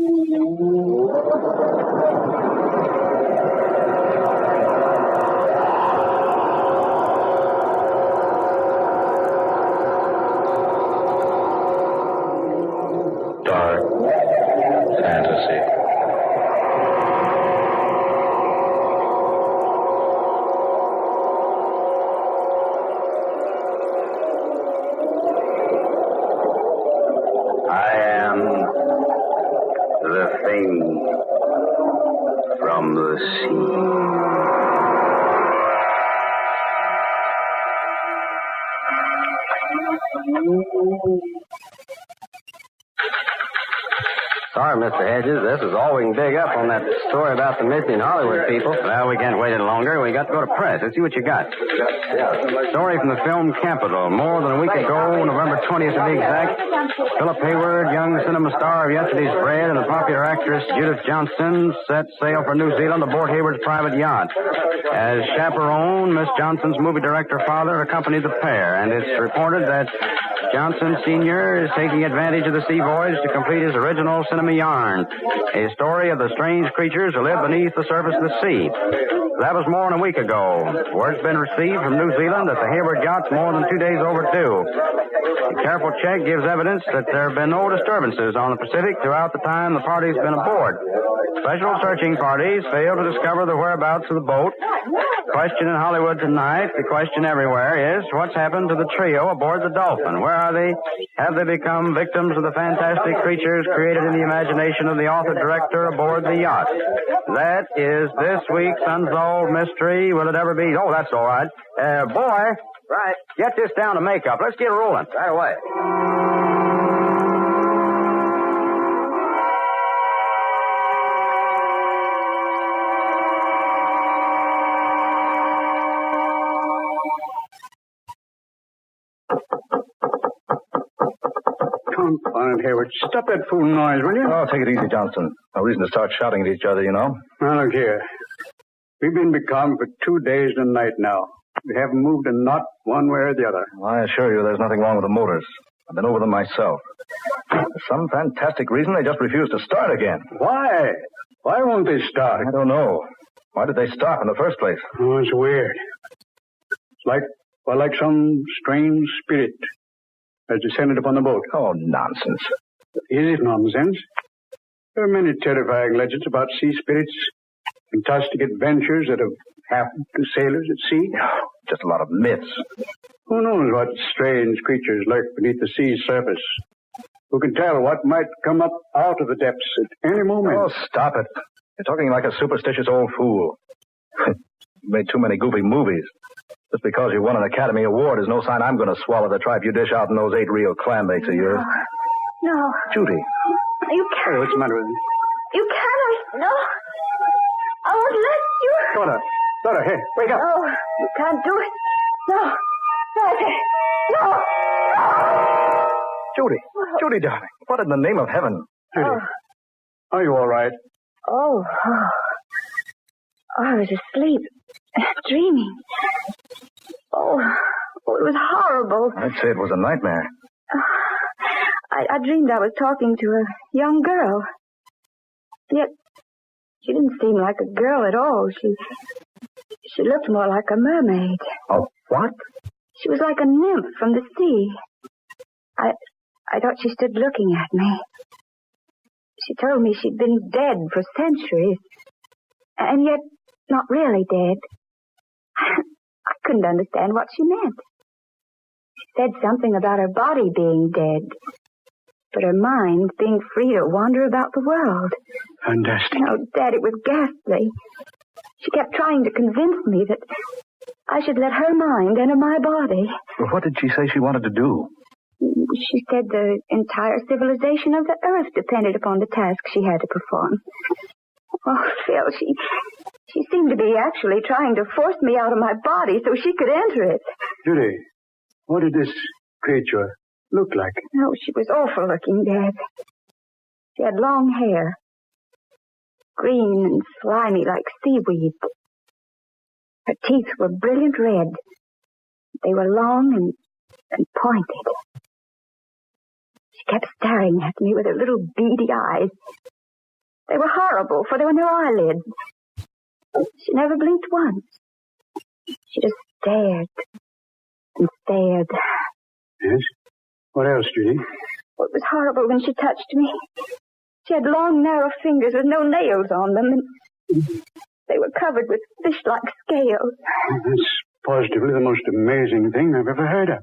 Dark fantasy. I am the thing from the sea. Sorry, Mr. Hedges. This is all we can dig up on that story about the missing Hollywood people. Well, we can't wait any longer. We got to go to press. Let's see what you got. Story from the film Capital. More than a week ago, November 20th to be exact, Philip Haywood, young cinema star of yesterday's bread, and the popular actress Judith Johnson set sail for New Zealand aboard Hayward's private yacht. As chaperone, Miss Johnson's movie director father accompanied the pair, and it's reported that Johnson Sr. is taking advantage of the sea voyage to complete his original cinema yarn, a story of the strange creatures who live beneath the surface of the sea. That was more than a week ago. Word's been received from New Zealand that the Hayward yacht's more than 2 days overdue. A careful check gives evidence that there have been no disturbances on the Pacific throughout the time the party's been aboard. Special searching parties failed to discover the whereabouts of the boat. The question in Hollywood tonight, the question everywhere, is what's happened to the trio aboard the Dolphin? Where are they? Have they become victims of the fantastic creatures created in the imagination of the author-director aboard the yacht? That is this week's Unsolved Mystery. Will it ever be? Oh, that's all right. Boy. Right. Get this down to makeup. Let's get rolling. Right away. Confounded Hayward. Stop that fool noise, will you? Oh, take it easy, Johnson. No reason to start shouting at each other, you know. Now, look here. We've been becalmed for 2 days and a night now. We haven't moved a knot one way or the other. Well, I assure you there's nothing wrong with the motors. I've been over them myself. For some fantastic reason, they just refuse to start again. Why? Why won't they start? I don't know. Why did they stop in the first place? Oh, it's weird. It's like some strange spirit has descended upon the boat. Oh, nonsense. Is it nonsense? There are many terrifying legends about sea spirits, fantastic adventures that have happened to sailors at sea. Just a lot of myths. Who knows what strange creatures lurk beneath the sea's surface? Who can tell what might come up out of the depths at any moment? Oh, stop it. You're talking like a superstitious old fool. You made too many goofy movies. Just because you won an Academy Award is no sign I'm going to swallow the tripe you dish out in those 8 real clam bakes of yours. No. Judy. You can't. Hey, what's the matter with you? You cannot. No. I won't let you. Dora, hey, wake up. No, you can't do it. No. No, I say. No. Judy. Judy, darling. What in the name of heaven? Judy, are you all right? Oh. I was asleep. Dreaming. Oh, it was horrible. I'd say it was a nightmare. I dreamed I was talking to a young girl. Yet, she didn't seem like a girl at all. She looked more like a mermaid. Oh, what? She was like a nymph from the sea. I thought she stood looking at me. She told me she'd been dead for centuries. And yet, not really dead. I couldn't understand what she meant. She said something about her body being dead, but her mind being free to wander about the world. Fantastic. Oh, Dad, it was ghastly. She kept trying to convince me that I should let her mind enter my body. Well, what did she say she wanted to do? She said the entire civilization of the earth depended upon the task she had to perform. Oh, Phil, she seemed to be actually trying to force me out of my body so she could enter it. Judy, what did this creature look like? Oh, she was awful looking, Dad. She had long hair. Green and slimy like seaweed. Her teeth were brilliant red. They were long and pointed. She kept staring at me with her little beady eyes. They were horrible, for there were no eyelids. She never blinked once. She just stared and stared. Yes? What else, Judy? Well, it was horrible when she touched me. She had long, narrow fingers with no nails on them, and they were covered with fish-like scales. That's positively the most amazing thing I've ever heard of.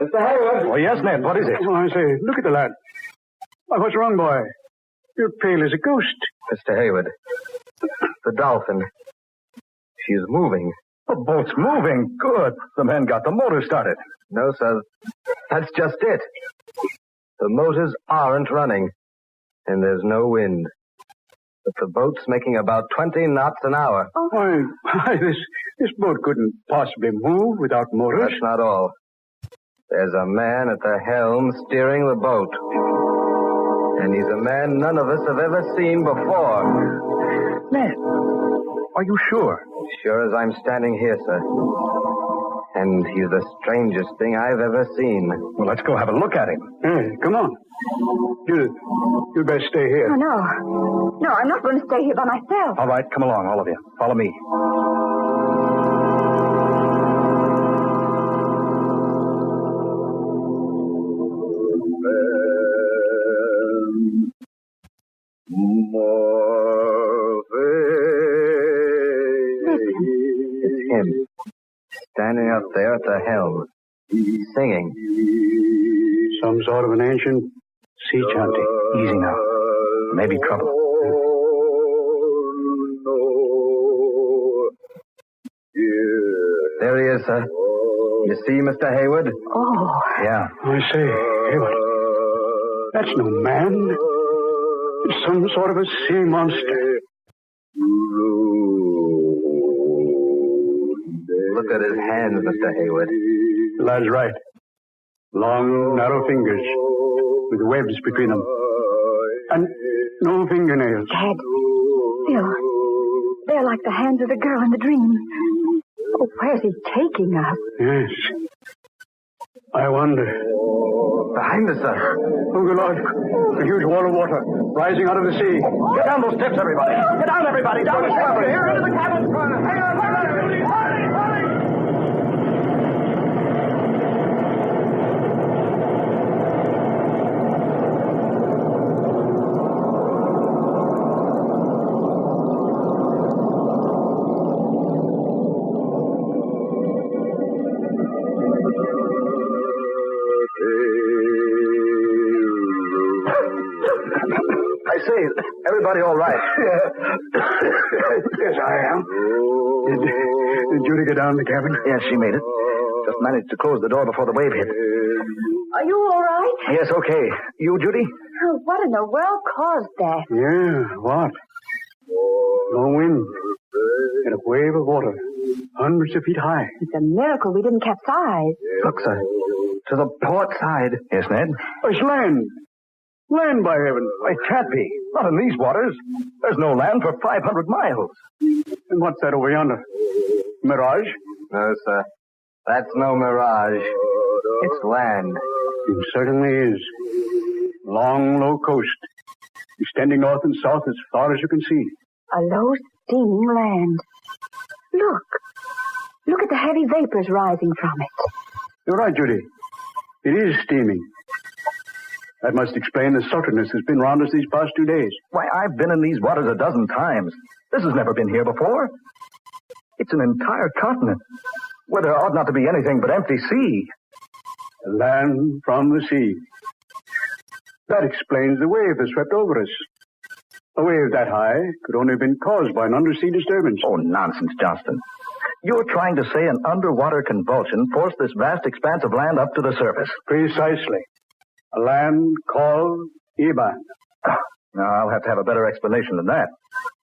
Mr. Haywood! Oh, yes, Ned. What is it? Oh, I say, look at the lad. Why, what's wrong, boy? You're pale as a ghost. Mr. Haywood, the Dolphin. She's moving. The boat's moving. Good. The men got the motor started. No, sir. That's just it. The motors aren't running, and there's no wind. But the boat's making about 20 knots an hour. Oh. Why, this boat couldn't possibly move without motors. That's not all. There's a man at the helm steering the boat. And he's a man none of us have ever seen before. Ned, are you sure? Sure as I'm standing here, sir. And he's the strangest thing I've ever seen. Well, let's go have a look at him. Hey, come on. Judith, you'd best stay here. Oh, no. No, I'm not going to stay here by myself. All right, come along, all of you. Follow me. It's him. Standing up there at the helm. Singing. Some sort of an ancient sea chanty. Easy now. Maybe trouble. There he is, sir. You see, Mr. Haywood? Oh. Yeah. I say, Haywood, that's no man. It's some sort of a sea monster. Look at his hands, Mr. Haywood. The lad's right. Long, narrow fingers with webs between them. And no fingernails. Dad, they're like the hands of the girl in the dream. Oh, where's he taking us? Yes. I wonder. Behind us, sir. Oh, good Lord. A huge wall of water rising out of the sea. Get down those steps, everybody. Get down, everybody. Down the steps. Here, into the cabin. Hang on, hurry, hurry. I say, everybody all right? Yes, I am. Did Judy get down in the cabin? Yes, she made it. Just managed to close the door before the wave hit. Are you all right? Yes, okay. You, Judy? Oh, what in the world caused that? Yeah, what? No wind. And a wave of water, hundreds of feet high. It's a miracle we didn't capsize. Look, sir. To the port side. Yes, Ned? It's land. Land, by heaven. It can't be. Not in these waters. There's no land for 500 miles. And what's that over yonder? Mirage? No, sir. That's no mirage. It's land. It certainly is. Long, low coast. Extending north and south as far as you can see. A low, steaming land. Look. Look at the heavy vapors rising from it. You're right, Judy. It is steaming. That must explain the sultriness that's been round us these past 2 days. Why, I've been in these waters a dozen times. This has never been here before. It's an entire continent where there ought not to be anything but empty sea. Land from the sea. That explains the wave that swept over us. A wave that high could only have been caused by an undersea disturbance. Oh, nonsense, Johnston. You're trying to say an underwater convulsion forced this vast expanse of land up to the surface. Precisely. A land called Iban. Now, I'll have to have a better explanation than that.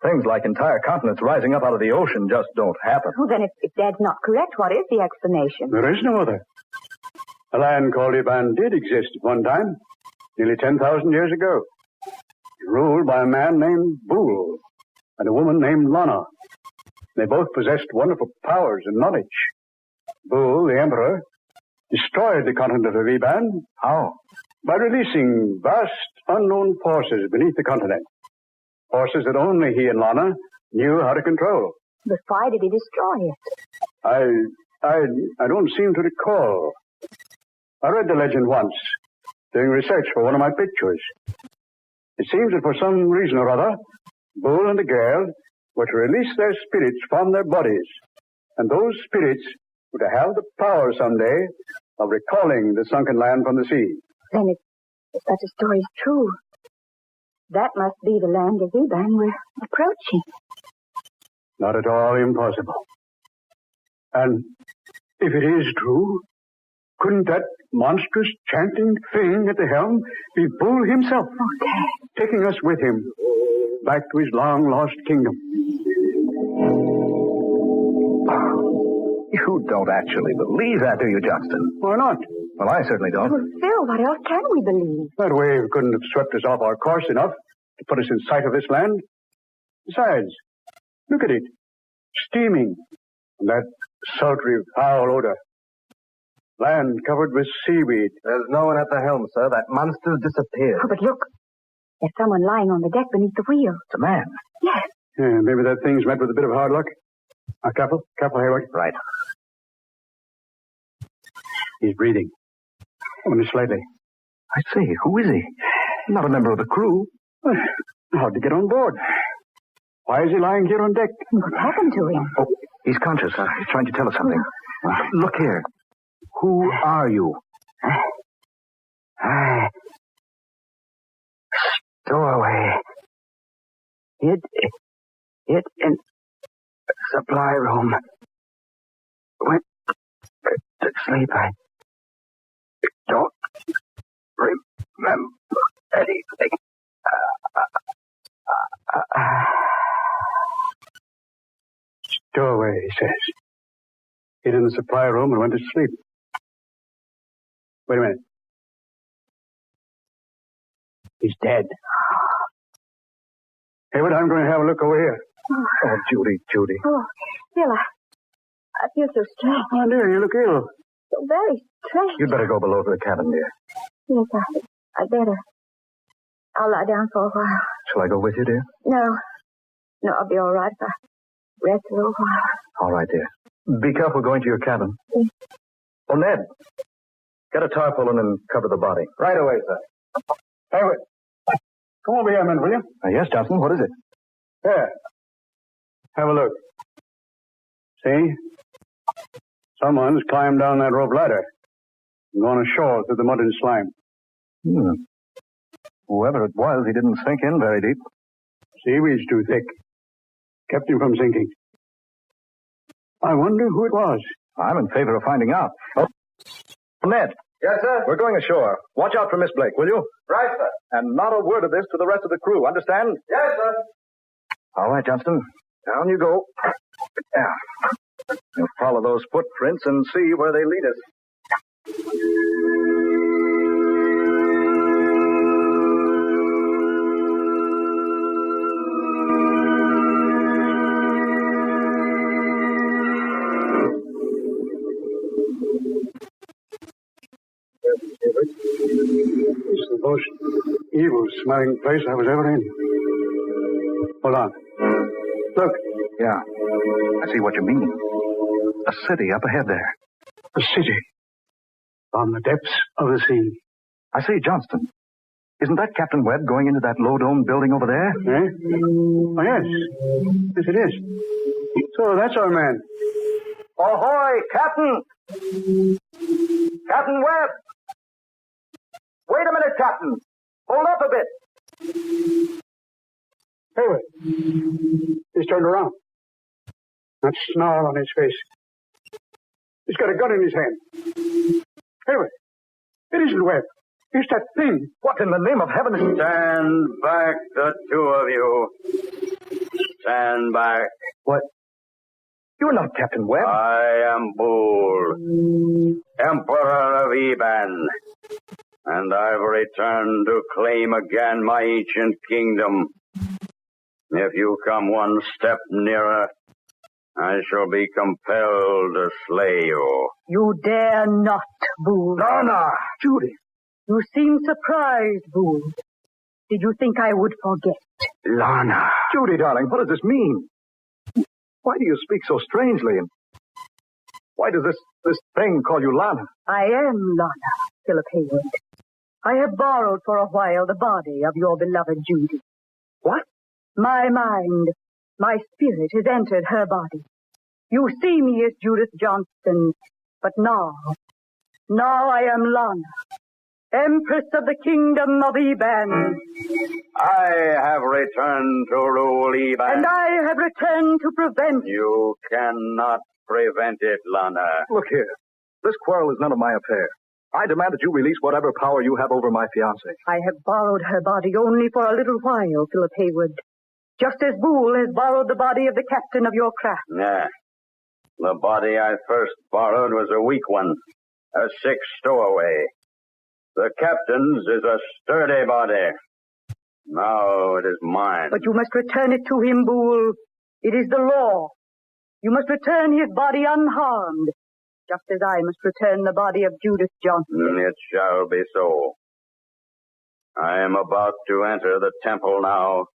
Things like entire continents rising up out of the ocean just don't happen. Well, then if Dad's not correct, what is the explanation? There is no other. A land called Iban did exist at one time, nearly 10,000 years ago. Ruled by a man named Bull and a woman named Lana. They both possessed wonderful powers and knowledge. Bull, the emperor, destroyed the continent of Iban. How? By releasing vast, unknown forces beneath the continent. Forces that only he and Lana knew how to control. But why did he destroy it? I don't seem to recall. I read the legend once, doing research for one of my pictures. It seems that for some reason or other, Bull and the girl were to release their spirits from their bodies. And those spirits were to have the power someday of recalling the sunken land from the sea. Then if such a story is true, that must be the land of Eban we're approaching. Not at all impossible. And if it is true, couldn't that monstrous chanting thing at the helm be Bull himself? Okay. Taking us with him back to his long-lost kingdom. You don't actually believe that, do you, Johnston? Why not? Well, I certainly don't. Well, Phil, what else can we believe? That wave couldn't have swept us off our course enough to put us in sight of this land. Besides, look at it. Steaming. And that sultry, foul odor. Land covered with seaweed. There's no one at the helm, sir. That monster's disappeared. Oh, but look. There's someone lying on the deck beneath the wheel. It's a man. Yes. Yeah, maybe that thing's met with a bit of hard luck. Careful, Haywood. Right. He's breathing. Only slightly. I say, who is he? Not a member of the crew. How'd he get on board? Why is he lying here on deck? What happened to him? Oh, he's conscious. He's trying to tell us something. Look here. Who are you? Stowaway. It in supply room. Went to sleep. I don't remember anything. Stowaway, he says. Hid in the supply room and went to sleep. Wait a minute. He's dead. Haywood, I'm going to have a look over here. Oh, Judy. Oh, Phil, I feel so strange. Oh, dear, you look ill. So very strange. You'd better go below to the cabin, dear. Yes, I better. I'll lie down for a while. Shall I go with you, dear? No, I'll be all right if I rest a little while. All right, dear. Be careful going to your cabin. Yes. Oh, Ned. Get a tarpaulin and cover the body. Right away, sir. Haywood, come over here, man, will you? Yes, Johnson. What is it? Here. Have a look. See? Someone's climbed down that rope ladder and gone ashore through the mud and slime. Whoever it was, he didn't sink in very deep. Seaweed's too thick. Kept him from sinking. I wonder who it was. I'm in favor of finding out. Oh, Ned. Yes, sir? We're going ashore. Watch out for Miss Blake, will you? Right, sir. And not a word of this to the rest of the crew, understand? Yes, sir. All right, Johnston. Down you go. Yeah. You'll follow those footprints and see where they lead us. This is the most evil-smelling place I was ever in. Hold on. Look. Yeah. I see what you mean. A city up ahead there. A city. On the depths of the sea. I say, Johnston, isn't that Captain Webb going into that low-dome building over there? Eh? Oh, yes. Yes, it is. So that's our man. Ahoy, Captain! Captain Webb! Wait a minute, Captain. Hold up a bit. Haywood. He's turned around. That snarl on his face. He's got a gun in his hand. Haywood. It isn't Webb. It's that thing. What in the name of heaven is... Stand back, the two of you. Stand back. What? You're not Captain Webb. I am Bull, Emperor of Eban, and I've returned to claim again my ancient kingdom. If you come one step nearer, I shall be compelled to slay you. You dare not, Bull. Lana! Judy! You seem surprised, Bull. Did you think I would forget? Lana. Judy, darling, what does this mean? Why do you speak so strangely? And why does this thing call you Lana? I am Lana, Philip Haywood. I have borrowed for a while the body of your beloved Judy. What? My mind, my spirit has entered her body. You see me as Judith Johnson, but now I am Lana, Empress of the Kingdom of Eban. I have returned to rule Eban. And I have returned to prevent. You cannot prevent it, Lana. Look here. This quarrel is none of my affair. I demand that you release whatever power you have over my fiancée. I have borrowed her body only for a little while, Philip Haywood. Just as Boole has borrowed the body of the captain of your craft. Nah. The body I first borrowed was a weak one, a sick stowaway. The captain's is a sturdy body. Now it is mine. But you must return it to him, Boole. It is the law. You must return his body unharmed, just as I must return the body of Judith Johnson. It shall be so. I am about to enter the temple now,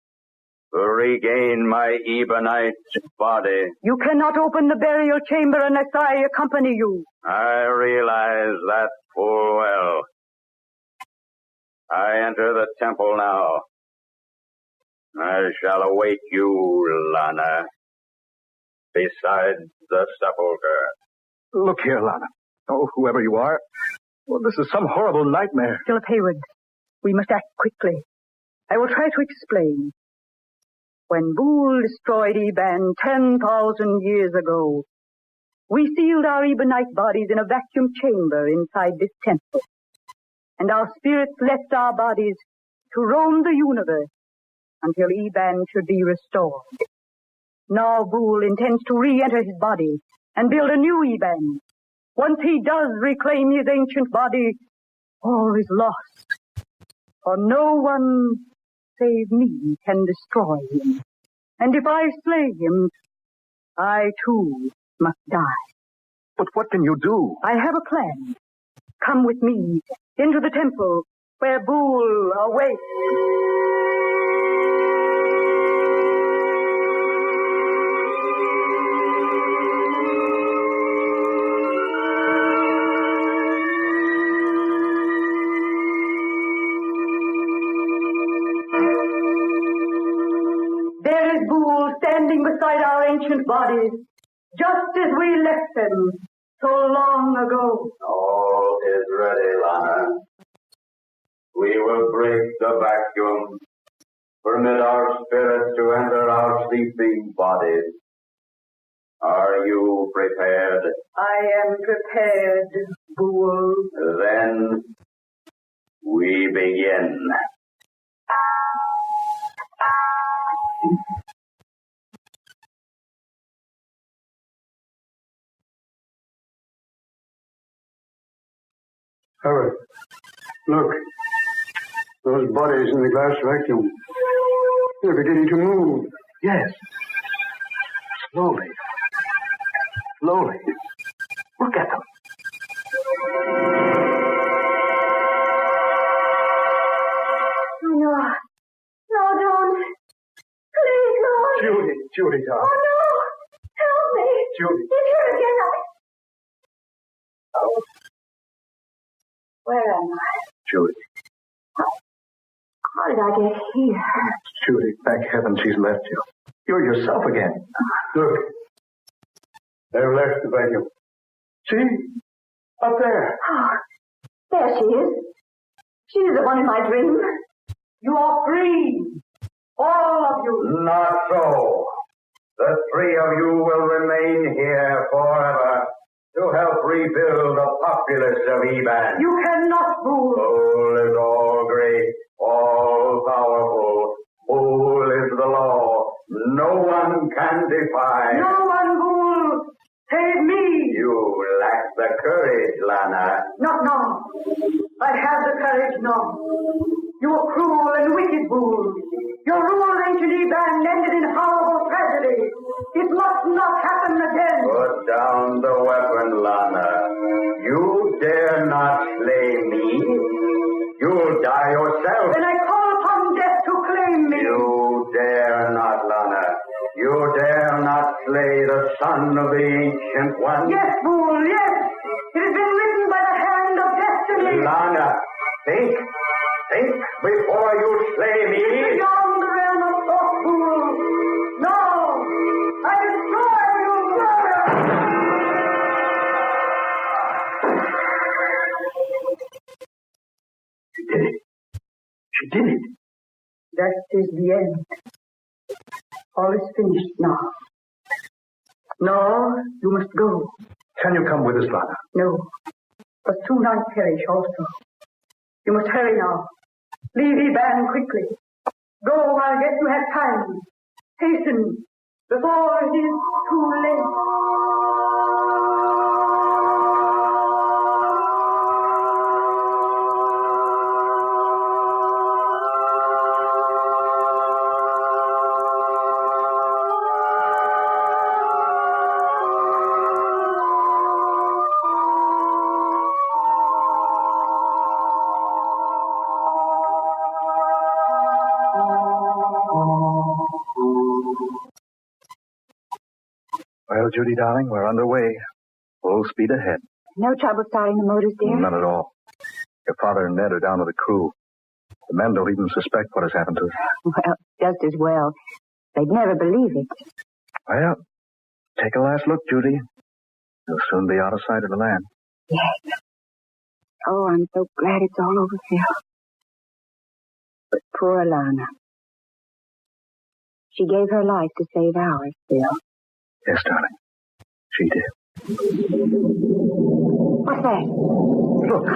to regain my Ebonite body. You cannot open the burial chamber unless I accompany you. I realize that full well. I enter the temple now. I shall await you, Lana, beside the sepulchre. Look here, Lana. Oh, whoever you are. Well, this is some horrible nightmare. Philip Haywood, we must act quickly. I will try to explain. When Boole destroyed Eban 10,000 years ago, we sealed our Ebonite bodies in a vacuum chamber inside this temple. And our spirits left our bodies to roam the universe until Eban should be restored. Now Boole intends to re-enter his body and build a new Eban. Once he does reclaim his ancient body, all is lost. For no one save me can destroy him. And if I slay him, I too must die. But what can you do? I have a plan. Come with me into the temple where Boole awaits. There is Boole standing beside our ancient bodies, just as we left them so long ago. All is ready, Lana. We will break the vacuum, permit our spirits to enter our sleeping bodies. Are you prepared? I am prepared, Boole. Then we begin. Howard, look. Those bodies in the glass vacuum. They're beginning to move. Yes. Slowly. Slowly. Look at them. No. No, don't. Please, Lord. Judy, darling. Oh, no. Help me. Judy. He's here again. Oh. Where am I? Judy. How did I get here? Judy, thank heaven she's left you. You're yourself again. Look. They've left the vacuum. See? Up there. Oh, there she is. She's the one in my dream. You are free, all of you. Not so. The three of you will remain here forever to help rebuild the populace of Eban. You cannot, Boole. Boole is all great, all powerful. Boole is the law. No one can defy. No one, Boole. Save me. You lack the courage, Lana. Not now. I have the courage now. You are cruel and wicked, Boole. Your rule of ancient Eban ended in horrible tragedy. It must not happen again. Put down the weapon, Lana. You dare not slay me. You'll die yourself. Then I call upon death to claim me. You dare son of the Ancient One? Yes, fool, yes. It has been written by the hand of destiny. Lana, think before you slay me. It's beyond the realm of thought, fool. No, I destroy you. She did it. That is the end. All is finished now. No, you must go. Can you come with us, Lana? No, but soon I perish also. You must hurry now. Leave Eban quickly. Go while yet you have time. Hasten before it is too late. Well, Judy, darling, we're underway. Full speed ahead. No trouble starting the motors, dear? None at all. Your father and Ned are down with the crew. The men don't even suspect what has happened to us. Well, just as well. They'd never believe it. Well, take a last look, Judy. You'll soon be out of sight of the land. Yes. Oh, I'm so glad it's all over, Phil. But poor Lana. She gave her life to save ours, Phil. Yes, darling. She did. What's that? Look.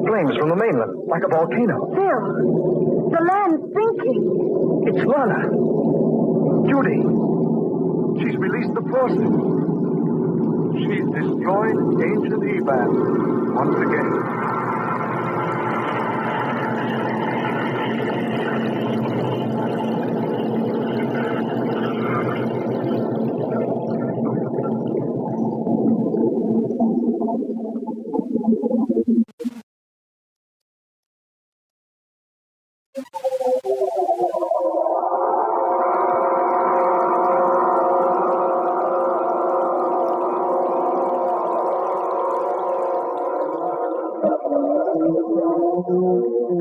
Flames from the mainland, like a volcano. Phil, the land's sinking. It's Lana. Judy. She's released the forces. She's destroyed ancient Eban once again.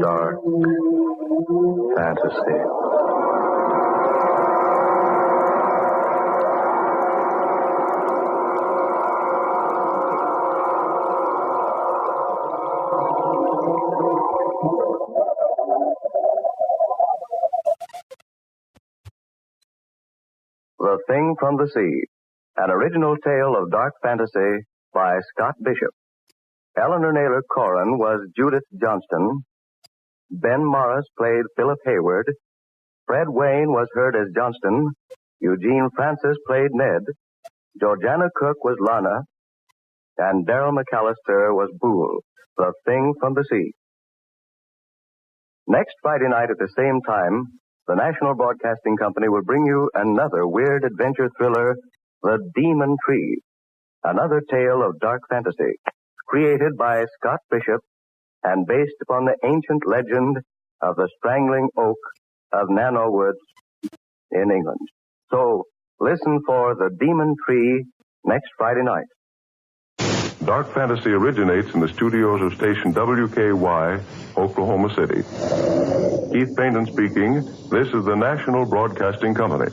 Dark fantasy. The Thing from the Sea, an original tale of dark fantasy by Scott Bishop. Eleanor Naylor Corrin was Judith Johnson. Ben Morris played Philip Haywood. Fred Wayne was heard as Johnston. Eugene Francis played Ned. Georgiana Cook was Lana. And Darrell McAllister was Boole, the Thing from the Sea. Next Friday night at the same time, the National Broadcasting Company will bring you another weird adventure thriller, The Demon Tree, another tale of dark fantasy, created by Scott Bishop and based upon the ancient legend of the strangling oak of Nano Woods in England. So, listen for The Demon Tree next Friday night. Dark Fantasy originates in the studios of station WKY, Oklahoma City. Keith Payton speaking. This is the National Broadcasting Company.